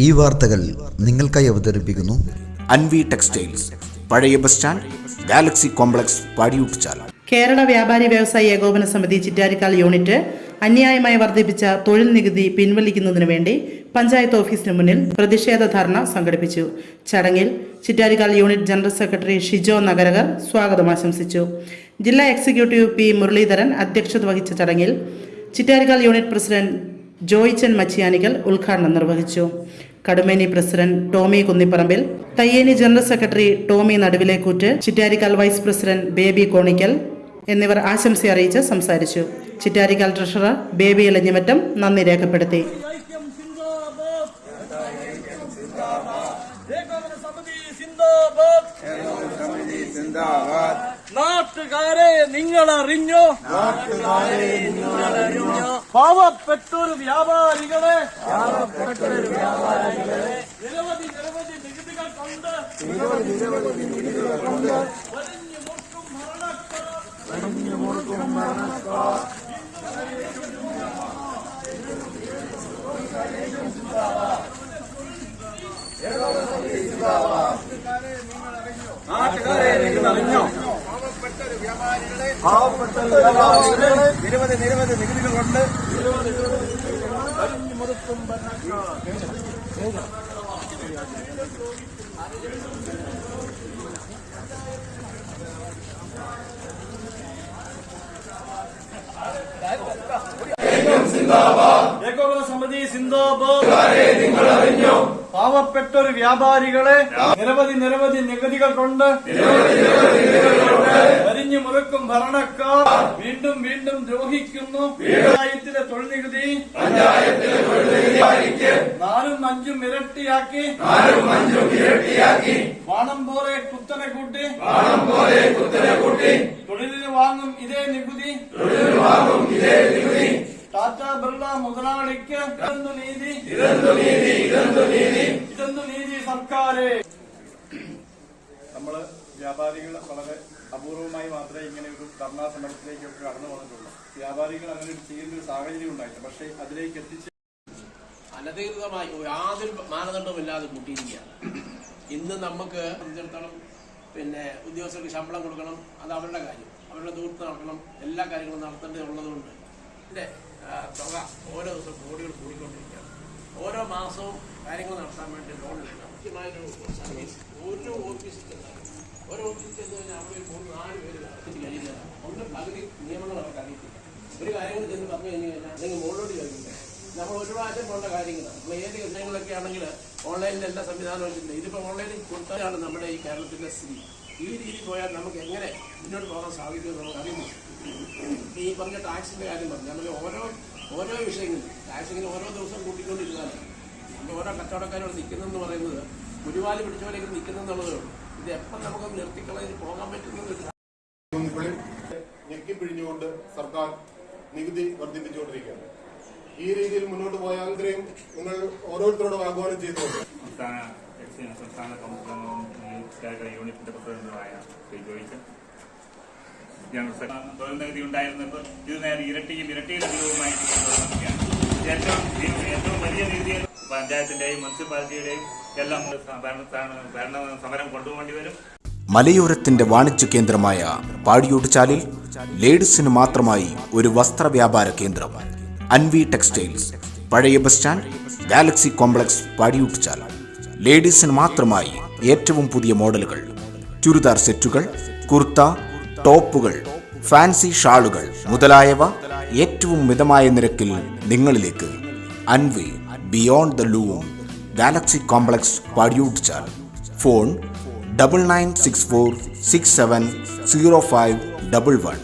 ഈ വാർത്തകൾ നിങ്ങൾക്കായി അവതരിപ്പിക്കുന്നു അൻവി ടെക്സ്റ്റൈൽസ്, പഴയ bus stand, Galaxy Complex, Padiyoottuchal. Kerala വ്യാപാരി വ്യവസായി ഏകോപന സമിതി ചിറ്റാരിക്കാൽ യൂണിറ്റ് അന്യായമായി വർദ്ധിപ്പിച്ച തൊഴിൽ നികുതി പിൻവലിക്കുന്നതിനു വേണ്ടി പഞ്ചായത്ത് ഓഫീസിന് മുന്നിൽ പ്രതിഷേധ ധർണ സംഘടിപ്പിച്ചു. ചടങ്ങിൽ Chittarikkal unit general secretary Shijo Nagarakar സ്വാഗതം ആശംസിച്ചു. ജില്ലാ എക്സിക്യൂട്ടീവ് പി മുരളീധരൻ അധ്യക്ഷത വഹിച്ച ചടങ്ങിൽ ചിറ്റാരിക്കാൽ യൂണിറ്റ് പ്രസിഡന്റ് ജോയിച്ചൻ മച്ചിയാനിക്കൽ ഉദ്ഘാടനം നിർവഹിച്ചു. Kadumeni president Tomy Kunnipparambil, Thayyeni general secretary Tomy Naduvilekkoott, Chittarikkal vice president Baby Konickal എന്നിവർ ആശംസ അറിയിച്ച് സംസാരിച്ചു. ചിറ്റാരിക്കാൽ ട്രഷറർ ബേബി എലഞ്ഞിമറ്റം നന്ദി രേഖപ്പെടുത്തി. നാട്ടുകാരെ നിങ്ങളറിഞ്ഞോ, പാവപ്പെട്ടൊരു വ്യാപാരികളെ നിരവധി നികുതികൾ കൊണ്ട് വരിഞ്ഞു മുറുക്കും മരണക്കാർ നാട്ടുകാരെ നിങ്ങളറിഞ്ഞോ, പാവപ്പെട്ട വ്യാപാരികളെ നിരവധി നികുതികൾ കൊണ്ട് വരിഞ്ഞു മുറുക്കും ഭരണക്കാർ. ഏകോപന സമിതി സിന്ദാബാദ്. പാവപ്പെട്ടൊരു വ്യാപാരികളെ നിരവധി നികുതികൾ കൊണ്ട് വരിഞ്ഞു മുറുക്കും ഭരണക്കാർ വീണ്ടും ദ്രോഹിക്കുന്നു. പഞ്ചായത്തിലെ തൊഴിൽ നികുതി 4ഉം 5ഉം ഇരട്ടിയാക്കി വാണം പോലെ കുത്തനെ കൂട്ടി തൊഴിലിന് വാങ്ങും ഇതേ നികുതി ടാറ്റ ബിർള മുതലാളിക്ക് ഇതെന്തു നീതി സർക്കാരെ. നമ്മള് വ്യാപാരികൾ വളരെ അപൂർവമായി മാത്രമേ ഇങ്ങനെ ഒരു ധർണാ സമരത്തിലേക്കൊക്കെ കടന്നു വന്നിട്ടുള്ളൂ. വ്യാപാരികൾ അങ്ങനെ ചെയ്യുന്ന ഒരു സാഹചര്യം ഉണ്ടായില്ല. പക്ഷേ അതിലേക്ക് എത്തിച്ച് അനധികൃതമായി യാതൊരു മാനദണ്ഡമില്ലാതെ കൂട്ടിയിരിക്കുകയാണ്. ഇന്ന് നമുക്ക് സംബന്ധിച്ചിടത്തോളം ഉദ്യോഗസ്ഥർക്ക് ശമ്പളം കൊടുക്കണം, അത് അവരുടെ കാര്യം, അവരുടെ ദൂരത്ത് നടക്കണം, എല്ലാ കാര്യങ്ങളും നടത്തേണ്ടതുള്ളതുകൊണ്ട് ഇതിന്റെ തുക ഓരോ ദിവസം കോടികൾ കൂടിക്കൊണ്ടിരിക്കുകയാണ്. ഓരോ മാസവും കാര്യങ്ങൾ നടത്താൻ വേണ്ടി ലോൺ എടുക്കണം. കൃത്യമായൊരു സർവീസ് ഓരോ ഓഫീസിൽ ചെന്നാൽ കഴിഞ്ഞാൽ അവിടെ 3-4 പേര് കഴിയുന്നതാണ്. ഒന്ന് പകുതി നിയമങ്ങൾ അവർക്ക് അറിയത്തില്ല. ഒരു കാര്യങ്ങൾ ചെന്ന് പറഞ്ഞു കഴിഞ്ഞു കഴിഞ്ഞാൽ അല്ലെങ്കിൽ മുകളിലോട്ട് ചോദിക്കില്ല. നമ്മൾ ഒരു പ്രാവശ്യം പോകേണ്ട കാര്യങ്ങളാണ്. നമ്മൾ ഏത് വിഷയങ്ങളൊക്കെ ആണെങ്കിൽ ഓൺലൈനിൽ എല്ലാ സംവിധാനം വെച്ചിട്ടുണ്ട്. ഇതിപ്പോൾ ഓൺലൈനിൽ കൊടുത്താലാണ് നമ്മുടെ ഈ കേരളത്തിലെ സ്ഥിതി. ഈ രീതി പോയാൽ നമുക്ക് എങ്ങനെ മുന്നോട്ട് പോകാൻ സാധിക്കുമെന്ന് നമുക്ക് അറിയുന്നു. ഈ പറഞ്ഞ ടാക്സിന്റെ കാര്യം പറഞ്ഞു, നമ്മൾ ഓരോ വിഷയങ്ങളും ടാക്സിങ്ങനെ ഓരോ ദിവസം കൂട്ടിക്കൊണ്ടിരുന്നാൽ നമ്മൾ ഓരോ കച്ചവടക്കാരോട് നിൽക്കുന്നതെന്ന് പറയുന്നത് ഒരുപാട് പിടിച്ചവരേക്ക് നിൽക്കുന്നെന്നുള്ളതേ ഉള്ളൂ. ഇത് എപ്പം നമുക്ക് നിർത്തിക്കളയിൽ പോകാൻ പറ്റുന്നത് ഞെക്കിപ്പിഴിഞ്ഞുകൊണ്ട് സർക്കാർ നികുതി വർദ്ധിപ്പിച്ചുകൊണ്ടിരിക്കുകയാണ്. ഈ രീതിയിൽ മുന്നോട്ട് പോയാൽ നിങ്ങൾ ഓരോരുത്തരോടും ആഹ്വാനം ചെയ്തുകൊണ്ട് സംസ്ഥാന കൗൺസിൽ യൂണിറ്റിന്റെ പ്രസിഡന്റുമായ ശ്രീ ജോയിച്ചൻ, തൊഴിൽ നികുതി ഉണ്ടായിരുന്നപ്പോൾ ഇത് നേരെ ഇരട്ടിയിലധികവുമായി ഏറ്റവും വലിയ രീതിയിൽ പഞ്ചായത്തിന്റെയും മുനിസിപ്പാലിറ്റിയുടെയും എല്ലാം സമരം കൊണ്ടുപോകേണ്ടി വരും. മലയോരത്തിന്റെ വാണിജ്യ കേന്ദ്രമായ പാടിയൂട്ടുചാലിൽ ലേഡീസിന് മാത്രമായി ഒരു വസ്ത്ര വ്യാപാര കേന്ദ്രം അൻവി ടെക്സ്റ്റൈൽസ്, പഴയ bus stand, Galaxy Complex, Padiyottuchal. ലേഡീസിന് മാത്രമായി ഏറ്റവും പുതിയ മോഡലുകൾ, ചുരിദാർ സെറ്റുകൾ, കുർത്ത, ടോപ്പുകൾ, ഫാൻസി ഷാളുകൾ മുതലായവ ഏറ്റവും മിതമായ നിരക്കിൽ നിങ്ങളിലേക്ക്. Anvi beyond the loom, Galaxy Complex, Padiyoottuchal. Phone 9964670511.